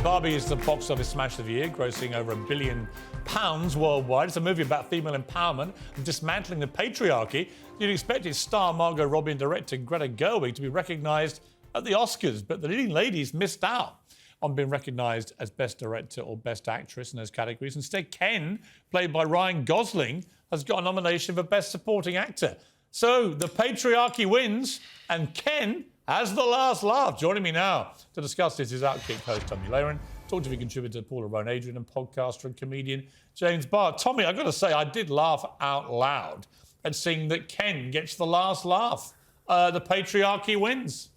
Barbie is the box office smash of the year, grossing over £1 billion worldwide. It's a movie about female empowerment and dismantling the patriarchy. You'd expect its star Margot Robbie and director Greta Gerwig to be recognised at the Oscars, but the leading ladies missed out on being recognised as Best Director or Best Actress in those categories. Instead, Ken, played by Ryan Gosling, has got a nomination for Best Supporting Actor. So the patriarchy wins, and Ken has the last laugh. Joining me now to discuss this is Outkick host Tommy Laren, Talk TV contributor Paula Rowan Adrian, and podcaster and comedian James Barr. Tommy, I've got to say, I did laugh out loud at seeing that Ken gets the last laugh. The patriarchy wins.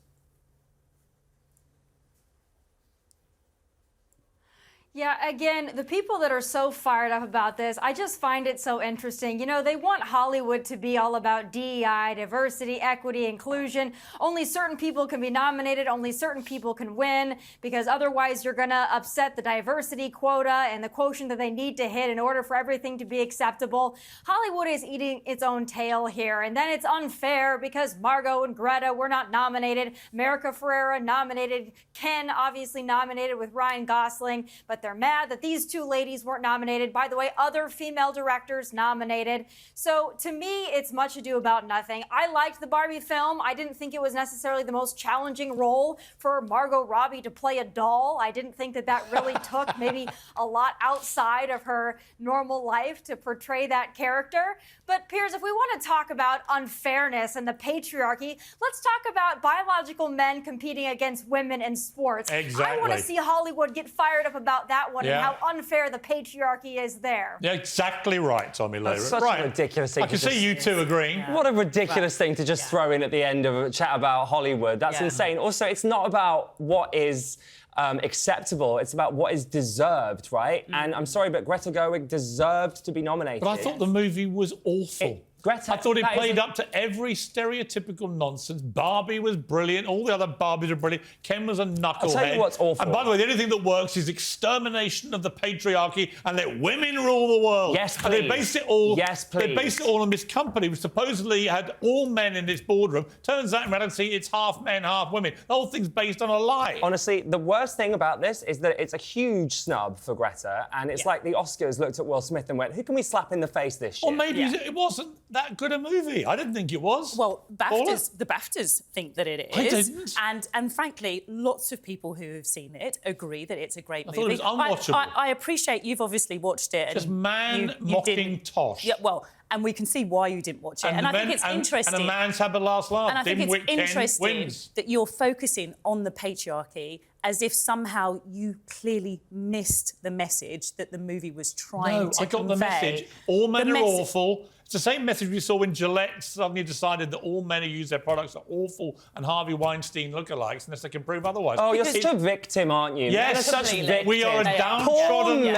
Yeah, again, the people that are so fired up about this, I just find it so interesting. You know, they want Hollywood to be all about DEI, diversity, equity, inclusion. Only certain people can be nominated, only certain people can win, because otherwise you're going to upset the diversity quota and the quotient that they need to hit in order for everything to be acceptable. Hollywood is eating its own tail here, and then it's unfair because Margot and Greta were not nominated. Ferrera nominated. Ken obviously nominated with Ryan Gosling, but they're mad that these two ladies weren't nominated. By the way, other female directors nominated. So to me, it's much ado about nothing. I liked the Barbie film. I didn't think it was necessarily the most challenging role for Margot Robbie to play a doll. I didn't think that that really took maybe a lot outside of her normal life to portray that character. But Piers, if we want to talk about unfairness and the patriarchy, let's talk about biological men competing against women in sports. Exactly. I want to see Hollywood get fired up about that one and how unfair the patriarchy is there. Yeah, exactly right, Tommy Laren. That's such a ridiculous thing. I can see you two agreeing. Yeah. What a ridiculous thing to just throw in at the end of a chat about Hollywood. That's insane. Also, it's not about what is acceptable. It's about what is deserved, right? And I'm sorry, but Greta Gerwig deserved to be nominated. But I thought the movie was awful. Greta, I thought it played up to every stereotypical nonsense. Barbie was brilliant. All the other Barbies were brilliant. Ken was a knucklehead. I'll tell you what's awful. And by the way, the only thing that works is extermination of the patriarchy and let women rule the world. Yes, please. And they based it all. Yes, please. They based it all on this company, which supposedly had all men in its boardroom. Turns out in reality, it's half men, half women. The whole thing's based on a lie. Honestly, the worst thing about this is that it's a huge snub for Greta, and it's like the Oscars looked at Will Smith and went, "Who can we slap in the face this year?" Or maybe it wasn't that good a movie. I didn't think it was. Well, the BAFTAs think that it is. I didn't. And frankly, lots of people who have seen it agree that it's a great movie. I thought it was unwatchable. I appreciate you've obviously watched it. Just and man-mocking tosh. Yeah, well, and we can see why you didn't watch it. And I think it's interesting. And a man's had the last laugh. And I think it's interesting that you're focusing on the patriarchy as if somehow you clearly missed the message that the movie was trying to convey. No, I got the message. All men are awful. It's the same message we saw when Gillette suddenly decided that all men who use their products are awful and Harvey Weinstein lookalikes unless they can prove otherwise. Oh, you're such a victim, aren't you? Yes, such victim. We are a downtrodden,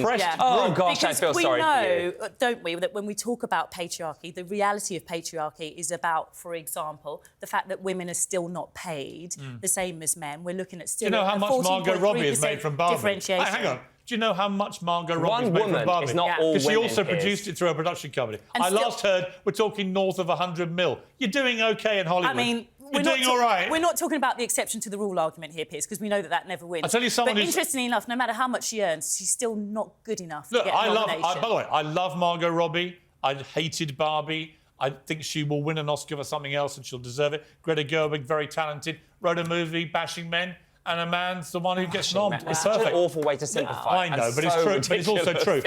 oppressed group. Oh, gosh, I feel sorry for you. Because we know, don't we, that when we talk about patriarchy, the reality of patriarchy is about, for example, the fact that women are still not paid the same as men. We're looking at still Do you know how much Margot Robbie has made from Barbie? Differentiation. Hang on. Do you know how much Margot Robbie has made from Barbie? One woman is not all women. Because she also produced it through a production company. I last heard we're talking north of 100 mil. You're doing OK in Hollywood. I mean, you're doing all right. We're not talking about the exception to the rule argument here, Piers, because we know that that never wins. I'll tell you someone But interestingly enough, no matter how much she earns, she's still not good enough to get a nomination. By the way, I love Margot Robbie. I hated Barbie. I think she will win an Oscar for something else and she'll deserve it. Greta Gerwig, very talented, wrote a movie bashing men. And a man's the one who gets nominated. It's such an awful way to simplify. I know, but it's true. But it's also true.